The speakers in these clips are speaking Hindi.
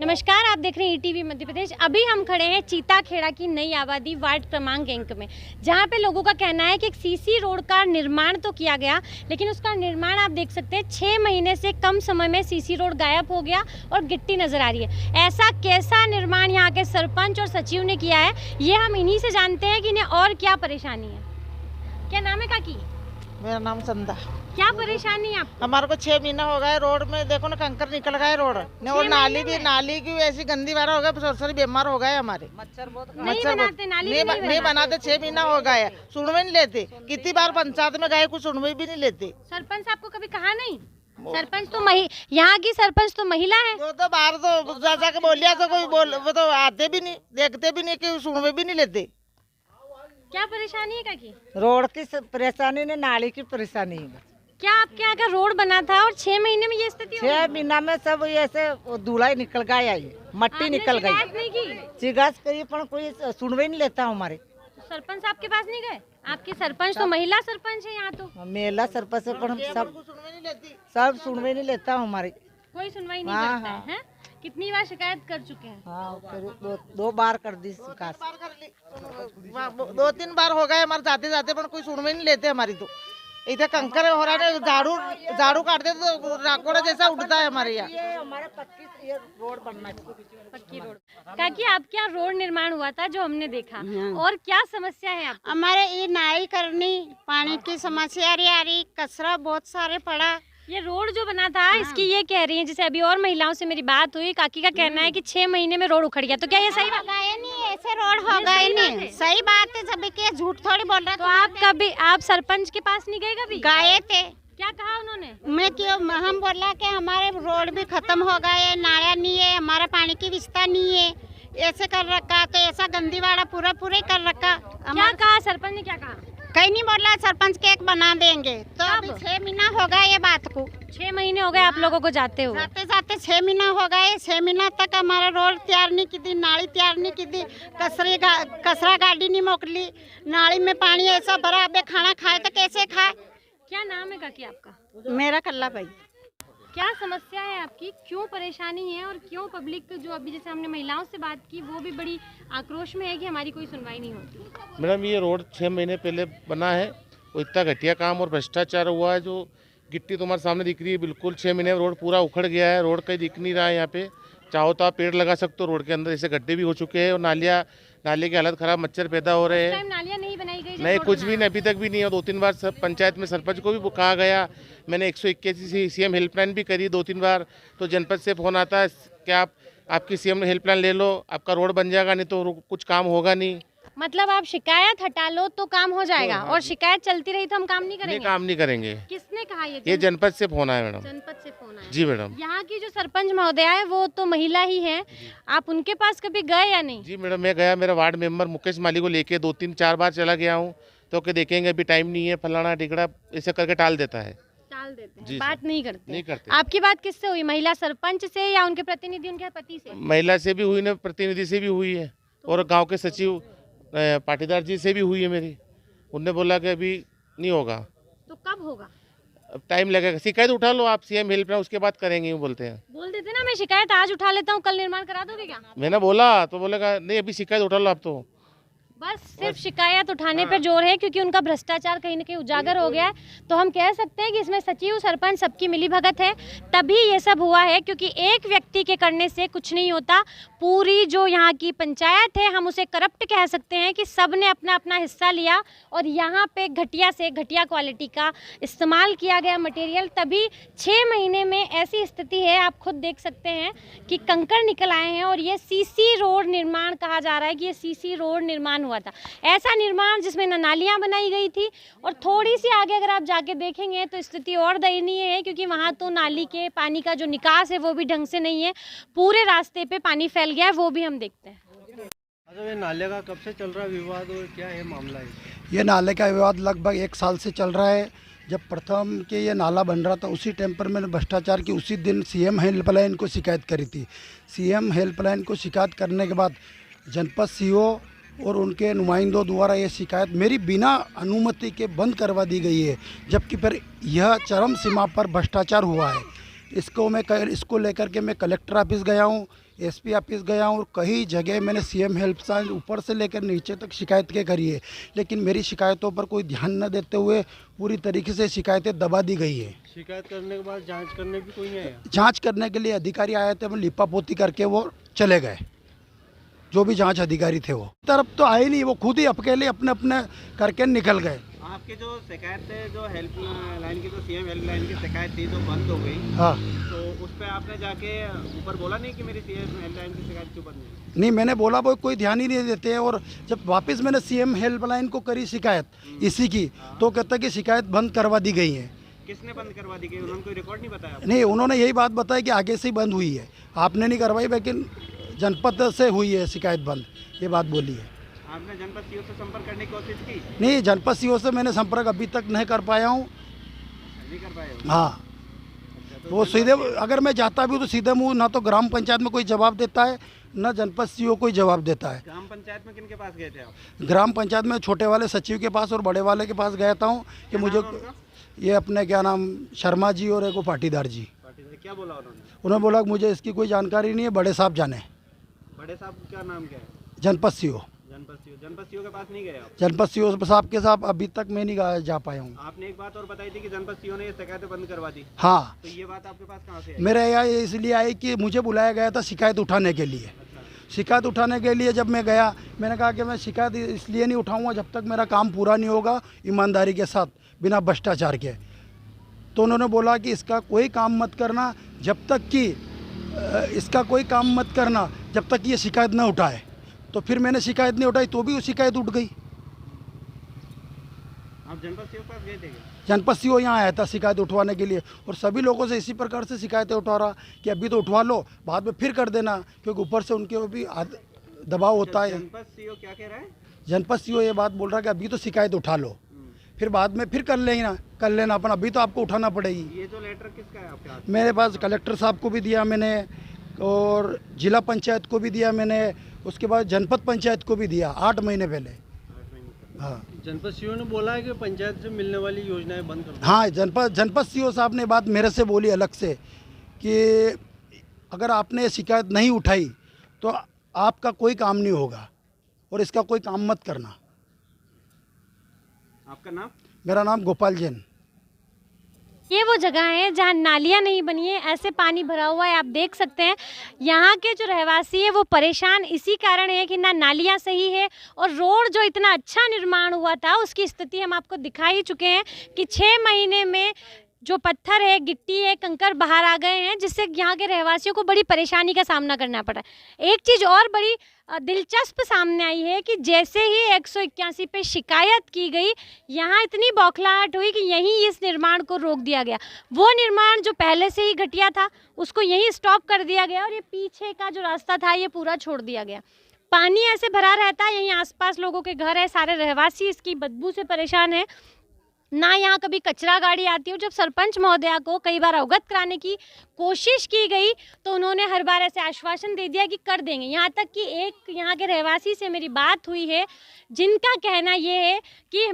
नमस्कार, आप देख रहे हैं ईटीवी मध्य प्रदेश। अभी हम खड़े हैं चीताखेड़ा की नई आबादी वार्ड क्रमांक 1 में, जहां पे लोगों का कहना है कि एक सीसी रोड का निर्माण तो किया गया, लेकिन उसका निर्माण आप देख सकते हैं 6 महीने से कम समय में सीसी रोड गायब हो गया और गिट्टी नजर आ रही है। ऐसा कैसा निर्माण यहाँ के सरपंच और सचिव ने किया है, ये हम इन्हीं से जानते हैं कि इन्हें और क्या परेशानी है। क्या नाम है काकी? मेरा नाम संदा। क्या परेशानी है आपको? हमारे को 6 महीना हो गए, रोड में देखो ना कंकर निकल गए रोड ने, और नाली की ऐसी गंदी वाला हो गया, सर बीमार हो गए हमारे। मच्छर नहीं बनाते 6 महीना हो गए, सुनवे नहीं लेते। कितनी बार पंचायत में गए, कुछ सुनवे भी नहीं लेते। सरपंच आपको कभी कहा नहीं? सरपंच तो यहाँ की सरपंच तो महिला है। तो बाहर तो जा के बोलिया तो कोई वो तो आते भी नहीं, देखते भी नहीं, कि सुनवे भी नहीं लेते। क्या परेशानी है काकी? रोड की परेशानी ने, नाली की परेशानी है। क्या आपके यहाँ का रोड बना था और 6 महीने में ये स्थिति? 6 महीना में सब ऐसे धूलाई निकल गया, मट्टी निकल गई। शिकायत करी पर कोई सुनवे नहीं लेता हमारे। सरपंच आपके पास नहीं गए? आपके सरपंच तो महिला सरपंच है यहाँ तो। महिला सरपंच है, पर सब सुनवे नहीं लेता हमारे। कोई सुनवाई नहीं करता है, हैं? कितनी बार शिकायत कर चुके हैं? हाँ, दो बार कर दी शिकायत। 2-3 बार हो गए हमारे जाते जाते, पर कोई सुनवे नहीं लेते हमारी। तो इधर कंकर हो रहा है, झाड़ू काटते तो राकोड़ा जैसा उठता है हमारे यहाँ। हमारे पक्की रोड बनना चाहिए, पक्की रोड। काकी आपके यहाँ रोड निर्माण हुआ था जो हमने देखा, और क्या समस्या है आपको? हमारे ये नाई करनी, पानी की समस्या आ रही, कचरा बहुत सारे पड़ा। ये रोड जो बना था इसकी ये कह रही है, जैसे अभी और महिलाओं से मेरी बात हुई, काकी का कहना है कि 6 महीने में रोड उखड़ गया। तो क्या ये सही बात है? नहीं, ऐसे रोड हो गए नहीं। सही बात है, सभी के झूठ थोड़ी बोल रहा। तो आप सरपंच के पास नहीं गए कभी? गए थे। क्या कहा उन्होंने? हम बोला कि हमारे रोड भी खत्म हो गए, नाला नहीं है, हमारा पानी की व्यवस्था नहीं है, ऐसे कर रखा, तो ऐसा गंदी वाड़ा पूरा कर रखा। क्या कहा सरपंच ने? क्या कहा? कहीं नहीं बोला, सरपंच केक बना देंगे। तो अभी 6 महीना हो गए ये बात को। 6 महीने हो गए आप लोगों को जाते हुए? जाते 6 महीना हो गए। 6 महीना तक हमारा रोड तैयार नहीं की थी, नाली तैयार नहीं की थी, कचरा गाड़ी नहीं मोकली, नाली में पानी ऐसा भरा। अब खाना खाए तो कैसे खाए? क्या नाम है काकी आपका? मेरा कल्ला भाई। क्या समस्या है आपकी, क्यों परेशानी है, और क्यों पब्लिक जो अभी जैसे हमने महिलाओं से बात की वो भी बड़ी आक्रोश में है कि हमारी कोई सुनवाई नहीं होती? मैडम, ये रोड 6 महीने पहले बना है, वो इतना घटिया काम और भ्रष्टाचार हुआ है। जो गिट्टी तुम्हारे सामने दिख रही है, बिल्कुल 6 महीने में रोड पूरा उखड़ गया है। रोड कहीं दिख नहीं रहा है यहाँ पे। चाहो तो आप पेड़ लगा सकते हो रोड के अंदर, ऐसे गड्ढे भी हो चुके हैं, और नाले की हालत खराब, मच्छर पैदा हो रहे हैं। नालियाँ नहीं बनाई गई? नहीं, कुछ भी नहीं, अभी तक भी नहीं है। 2-3 बार पंचायत में सरपंच को भी कहा गया। मैंने 181 सीएम हेल्पलाइन भी करी 2-3 बार, तो जनपद से फ़ोन आता है कि आपकी सीएम हेल्पलाइन ले लो, आपका रोड बन जाएगा, नहीं तो कुछ काम होगा नहीं। मतलब आप शिकायत हटा लो तो काम हो जाएगा, और शिकायत चलती रही तो हम काम नहीं करेंगे? नहीं, काम नहीं करेंगे। किसने कहा ये जनपद से फोन आया मैडम। जनपद से फोन आया? जी मैडम। यहाँ की जो सरपंच महोदया है वो तो महिला ही है, आप उनके पास कभी गए या नहीं? जी मैडम, मैं गया, मेरा वार्ड मेंबर मुकेश माली को लेके 2-3-4 बार चला गया हूँ, तो कि देखेंगे अभी टाइम नहीं है, फलाना टिकड़ा, ऐसे करके टाल देता है। टाल देते हैं, बात नहीं करते। नहीं। आपकी बात किससे हुई? महिला सरपंच से या उनके प्रतिनिधि, उनके पति से? महिला से भी हुई ना, प्रतिनिधि से भी हुई है, और गाँव के सचिव पाटीदार जी से भी हुई है मेरी। उनने बोला कि अभी नहीं होगा। तो कब होगा? अब टाइम लगेगा। शिकायत उठा लो आप सीएम हेल्प लाइन, उसके बाद करेंगे, बोलते हैं। बोल देते ना, मैं शिकायत आज उठा लेता हूँ, कल निर्माण करा दोगे क्या? मैंने बोला तो बोलेगा नहीं, अभी शिकायत उठा लो आप। तो बस सिर्फ शिकायत उठाने पर जोर है, क्योंकि उनका भ्रष्टाचार कहीं न कहीं उजागर हो गया है। तो हम कह सकते हैं कि इसमें सचिव सरपंच सबकी मिलीभगत है, तभी ये सब हुआ है। क्योंकि एक व्यक्ति के करने से कुछ नहीं होता। पूरी जो यहाँ की पंचायत है, हम उसे करप्ट कह सकते हैं कि सब ने अपना अपना हिस्सा लिया, और यहाँ पे घटिया से घटिया क्वालिटी का इस्तेमाल किया गया मटेरियल, तभी 6 महीने में ऐसी स्थिति है। आप खुद देख सकते हैं कि कंकड़ निकल आए हैं, और ये सीसी रोड निर्माण कहा जा रहा है कि ये सीसी रोड निर्माण हुआ था। ऐसा निर्माण जिसमें न नालियाँ बनाई गई थी, और थोड़ी सी आगे अगर आप जाके देखेंगे तो स्थिति और दयनीय है, क्योंकि वहाँ तो नाली के पानी का जो निकास है वो भी ढंग से नहीं है। पूरे रास्ते पे पानी फैल गया है, वो भी हम देखते हैं। अच्छा, ये नाले का कब से चल रहा है विवाद, और क्या है मामला है? ये नाले का विवाद लगभग 1 साल से चल रहा है। जब प्रथम के ये नाला बन रहा था, उसी टाइम पर मैंने भ्रष्टाचार की उसी दिन सीएम हेल्पलाइन को शिकायत करी थी। सीएम हेल्पलाइन को शिकायत करने के बाद जनपद सीओ और उनके नुमाइंदों द्वारा ये शिकायत मेरी बिना अनुमति के बंद करवा दी गई है, जबकि फिर यह चरम सीमा पर भ्रष्टाचार हुआ है। इसको लेकर के मैं कलेक्टर ऑफिस गया हूँ, एसपी ऑफिस गया हूँ और कई जगह मैंने सीएम हेल्पलाइन ऊपर से लेकर नीचे तक शिकायत के करी है, लेकिन मेरी शिकायतों पर कोई ध्यान न देते हुए पूरी तरीके से शिकायतें दबा दी गई है। शिकायत करने के बाद जांच करने भी कोई नहीं आया? जांच करने के लिए अधिकारी आए थे, लिपापोती करके वो चले गए, जो भी जांच अधिकारी थे वो तरफ तो आए नहीं, वो खुद ही अकेले अपने अपने करके निकल गए। आपके जो शिकायत है, जो हेल्प लाइन की, जो सीएम हेल्प लाइन की शिकायत थी जो बंद हो गई, हाँ, तो उस पर आपने जाके ऊपर बोला नहीं कि मेरी सीएम हेल्प लाइन की शिकायत क्यों बंद हुई? नहीं, मैंने बोला वो कोई ध्यान ही नहीं देते हैं। और जब वापस मैंने सीएम हेल्पलाइन को करी शिकायत इसी की, तो कहता कि शिकायत बंद करवा दी गई है। किसने बंद करवा दी गई? उन्होंने कोई रिकॉर्ड नहीं बताया? नहीं, उन्होंने यही बात बताई कि आगे से ही बंद हुई है, आपने नहीं करवाई, लेकिन जनपद से हुई है शिकायत बंद, ये बात बोली है। आपने जनपद सीओ से संपर्क करने की कोशिश की? नहीं, जनपद सीओ से मैंने संपर्क अभी तक नहीं कर पाया हूँ। नहीं कर पाए? हाँ, वो सीधे अगर मैं जाता भी हूँ तो सीधे मुँह ना तो ग्राम पंचायत में कोई जवाब देता है, न जनपद सीओ कोई जवाब देता है। ग्राम पंचायत में किनके पास गए थे आप? ग्राम पंचायत में छोटे वाले सचिव के पास और बड़े वाले के पास गया था कि मुझे ये अपने क्या नाम शर्मा जी और एक वो पाटीदार जी। क्या बोला उन्होंने? उन्होंने बोला कि मुझे इसकी कोई जानकारी नहीं है, बड़े साहब जाने। बड़े साहब क्या नाम क्या है? जनपद सीओ। जनपद सीओ के पास नहीं गए आप? जनपद सीओ साहब के साथ अभी तक मैं नहीं जा पाया हूँ। आपने एक बात और बताई थी कि जनपद सीओ ने ये शिकायतें बंद करवा दी। हाँ, तो ये बात आपके पास कहाँ से आई? मेरे यहाँ इसलिए आई कि मुझे बुलाया गया था शिकायत उठाने के लिए। शिकायत उठाने के लिए जब मैं गया, मैंने कहा कि मैं शिकायत इसलिए नहीं उठाऊंगा जब तक मेरा काम पूरा नहीं होगा ईमानदारी के साथ, बिना भ्रष्टाचार के। तो उन्होंने बोला कि इसका कोई काम मत करना जब तक कि ये शिकायत न उठाए। तो फिर मैंने शिकायत नहीं उठाई तो भी वो शिकायत उठ गई। आप जनपद सीओ के पास गए थे? जनपद सीओ यहाँ आया था शिकायत उठवाने के लिए और सभी लोगों से इसी प्रकार से शिकायतें उठा रहा कि अभी तो उठवा लो, बाद में फिर कर देना, क्योंकि ऊपर से उनके भी दबाव होता है। जनपद सीओ क्या कह रहा है? जनपद सीओ ये बात बोल रहा है कि अभी तो शिकायत उठा लो, फिर बाद में फिर कर लेना अपन, अभी तो आपको उठाना पड़ेगी। ये जो लेटर किसका है आपके हाथ? मेरे पास कलेक्टर साहब को भी दिया मैंने और जिला पंचायत को भी दिया मैंने, उसके बाद जनपद पंचायत को भी दिया 8 महीने पहले। हाँ, जनपद सीओ ने बोला है कि पंचायत से मिलने वाली योजनाएं बंद कर दो। हाँ, जनपद सीओ साहब ने बात मेरे से बोली अलग से कि अगर आपने शिकायत नहीं उठाई तो आपका कोई काम नहीं होगा और इसका कोई काम मत करना। आपका नाम? मेरा नाम गोपाल जैन। ये वो जगह है जहाँ नालियाँ नहीं बनी है, ऐसे पानी भरा हुआ है। आप देख सकते हैं यहाँ के जो रहवासी है वो परेशान इसी कारण है कि ना नालियाँ सही है और रोड जो इतना अच्छा निर्माण हुआ था उसकी स्थिति हम आपको दिखा ही चुके हैं कि 6 महीने में जो पत्थर है, गिट्टी है, कंकर बाहर आ गए हैं, जिससे यहाँ के रहवासियों को बड़ी परेशानी का सामना करना पड़ा। एक चीज़ और बड़ी दिलचस्प सामने आई है कि जैसे ही 181 पे शिकायत की गई, यहाँ इतनी बौखलाहट हुई कि यहीं इस निर्माण को रोक दिया गया। वो निर्माण जो पहले से ही घटिया था उसको यहीं स्टॉप कर दिया गया और ये पीछे का जो रास्ता था ये पूरा छोड़ दिया गया। पानी ऐसे भरा रहता है, यहीं आसपास लोगों के घर है, सारे रहवासी इसकी बदबू से परेशान है। ना यहाँ कभी कचरा गाड़ी आती है। जब सरपंच महोदया को कई बार अवगत कराने की कोशिश की गई तो उन्होंने हर बार ऐसे आश्वासन दे दिया कि कर देंगे। यहाँ तक कि एक यहाँ के रहवासी से मेरी बात हुई है जिनका कहना ये है कि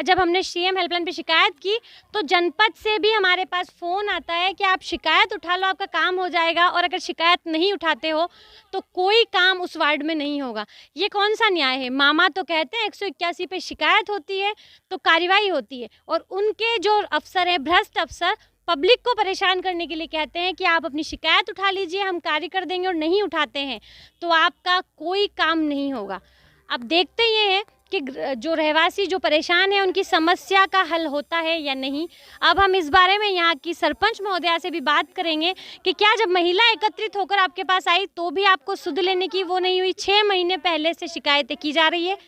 जब हमने सीएम हेल्पलाइन पे शिकायत की तो जनपद से भी हमारे पास फ़ोन आता है कि आप शिकायत उठा लो, आपका काम हो जाएगा, और अगर शिकायत नहीं उठाते हो तो कोई काम उस वार्ड में नहीं होगा। ये कौन सा न्याय है? मामा तो कहते हैं 181 पे शिकायत होती है तो कार्रवाई होती है, और उनके जो अफसर हैं, भ्रष्ट अफसर, पब्लिक को परेशान करने के लिए कहते हैं कि आप अपनी शिकायत उठा लीजिए, हम कार्य कर देंगे, और नहीं उठाते हैं तो आपका कोई काम नहीं होगा। अब देखते ये हैं कि जो रहवासी जो परेशान है उनकी समस्या का हल होता है या नहीं। अब हम इस बारे में यहाँ की सरपंच महोदया से भी बात करेंगे कि क्या जब महिला एकत्रित होकर आपके पास आई तो भी आपको सुध लेने की वो नहीं हुई? 6 महीने पहले से शिकायतें की जा रही है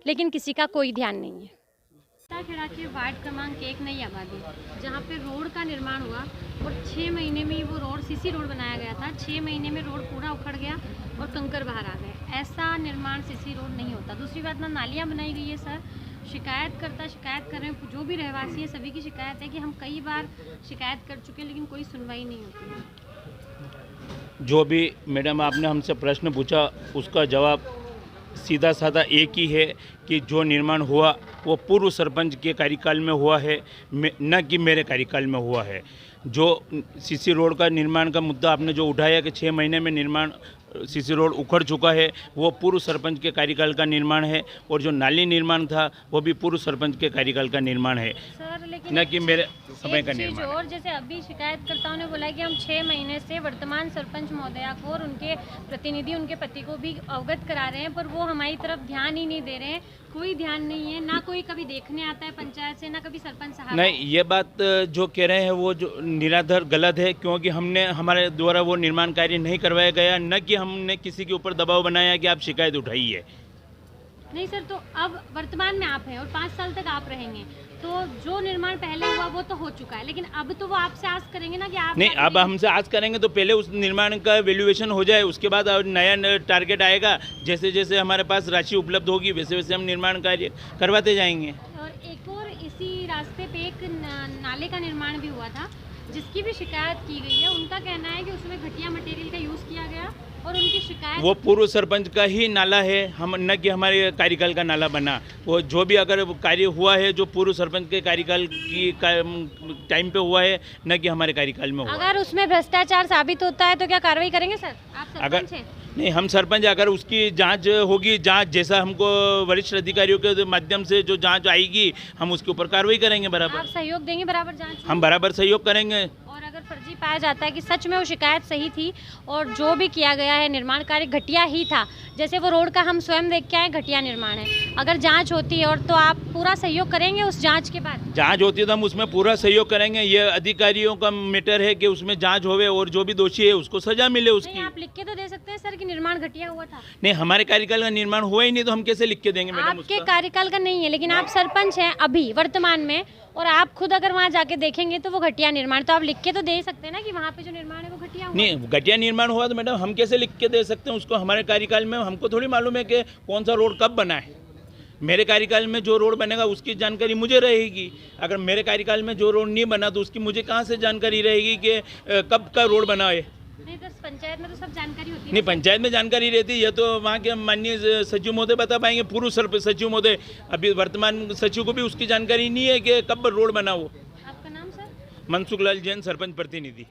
लेकिन किसी का कोई ध्यान नहीं है। खेड़ा के वार्ड क्रमांक 1 नई आबादी जहाँ पे रोड का निर्माण हुआ और 6 महीने में वो रोड सीसी रोड बनाया गया था, 6 महीने में रोड पूरा उखड़ गया और कंकर बाहर आ गए। ऐसा निर्माण सीसी रोड नहीं होता। दूसरी बात, ना नालियाँ बनाई गई है। सर शिकायत कर रहे हैं, जो भी रहवासी है सभी की शिकायत है कि हम कई बार शिकायत कर चुके हैं लेकिन कोई सुनवाई नहीं होती है। जो भी मैडम आपने हमसे प्रश्न पूछा उसका जवाब सीधा साधा एक ही है कि जो निर्माण हुआ वो पूर्व सरपंच के कार्यकाल में हुआ है, न कि मेरे कार्यकाल में हुआ है। जो सीसी रोड का निर्माण का मुद्दा आपने जो उठाया कि 6 महीने में निर्माण सीसी रोड उखड़ चुका है, वो पूर्व सरपंच के कार्यकाल का निर्माण है। और जो नाली निर्माण था वो भी पूर्व सरपंच के कार्यकाल का निर्माण है, सर लेकिन न कि मेरे समय का एक चीज निर्माण। और, जैसे अभी शिकायतकर्ताओं ने बोला है कि हम 6 महीने से वर्तमान सरपंच महोदया को और उनके प्रतिनिधि उनके पति को भी अवगत करा रहे हैं, पर वो हमारी तरफ ध्यान ही नहीं दे रहे हैं। कोई ध्यान नहीं है, ना कोई कभी देखने आता है पंचायत से, ना कभी सरपंच साहब। नहीं, ये बात जो कह रहे हैं वो जो निराधार गलत है, क्योंकि हमने हमारे द्वारा वो निर्माण कार्य नहीं करवाया गया, न कि हमने किसी के ऊपर दबाव बनाया कि आप शिकायत उठाइए। नहीं सर, तो अब वर्तमान में आप हैं और 5 साल तक आप रहेंगे, तो जो निर्माण पहले हुआ वो तो हो चुका है, लेकिन अब तो वो आपसे आस करेंगे ना कि आप नहीं, अब हमसे आस करेंगे तो पहले उस निर्माण का वैल्यूएशन हो जाए, उसके बाद नया टारगेट आएगा। जैसे जैसे हमारे पास राशि उपलब्ध होगी वैसे वैसे हम निर्माण कार्य करवाते जाएंगे। और एक और इसी रास्ते पे एक नाले का निर्माण भी हुआ था, जिसकी भी शिकायत की गई है। उनका कहना है कि उसमें घटिया मटेरियल का यूज़ किया गया और उनकी शिकायत वो पूर्व सरपंच का ही नाला है, हम न कि हमारे कार्यकाल का नाला बना। वो जो भी अगर कार्य हुआ है जो पूर्व सरपंच के कार्यकाल की टाइम पे हुआ है, न कि हमारे कार्यकाल में हुआ। अगर उसमें भ्रष्टाचार साबित होता है तो क्या कार्रवाई करेंगे सर? आप सरपंच हैं। नहीं, हम सरपंच, अगर उसकी जांच होगी, जांच जैसा हमको वरिष्ठ अधिकारियों के माध्यम से जो जांच आएगी हम उसके ऊपर कार्रवाई करेंगे बराबर। आप सहयोग देंगे बराबर जांच में? हम बराबर सहयोग करेंगे। और अगर फर्जी पाया जाता है कि सच में वो शिकायत सही थी और जो भी किया गया है निर्माण कार्य घटिया ही था, जैसे वो रोड का हम स्वयं देख के आए घटिया निर्माण है, अगर जांच होती है और तो आप पूरा सहयोग करेंगे उस जांच के बाद? जांच होती है तो हम उसमें पूरा सहयोग करेंगे। ये अधिकारियों का मैटर है कि उसमें जांच होवे और जो भी दोषी है उसको सजा मिले उसकी। आप लिख के तो दे सकते हैं सर कि निर्माण घटिया हुआ था। नहीं, हमारे कार्यकाल का निर्माण हुआ ही नहीं तो हम कैसे लिख के देंगे मैडम? आपके कार्यकाल का नहीं है, लेकिन आप सरपंच हैं अभी वर्तमान में, और आप खुद अगर वहाँ जाके देखेंगे तो वो घटिया निर्माण, तो आप लिख के तो दे सकते हैं ना कि वहाँ पे जो निर्माण है वो घटिया हुआ। नहीं, घटिया निर्माण हुआ तो मैडम हम कैसे लिख के दे सकते हैं उसको? हमारे कार्यकाल में हमको थोड़ी मालूम है कि कौन सा रोड कब बना है। मेरे कार्यकाल में जो रोड बनेगा उसकी जानकारी मुझे रहेगी। अगर मेरे कार्यकाल में जो रोड नहीं बना तो उसकी मुझे कहाँ से जानकारी रहेगी कि कब का रोड बना है? नहीं तो पंचायत में तो सब जानकारी होती है। नहीं, पंचायत में जानकारी रहती है, ये तो वहाँ के माननीय सचिव महोदय बता पाएंगे, पूर्व सचिव महोदय। अभी वर्तमान सचिव को भी उसकी जानकारी नहीं है कि कब रोड बना हो। आपका नाम सर? मनसुख लाल जैन, सरपंच प्रतिनिधि।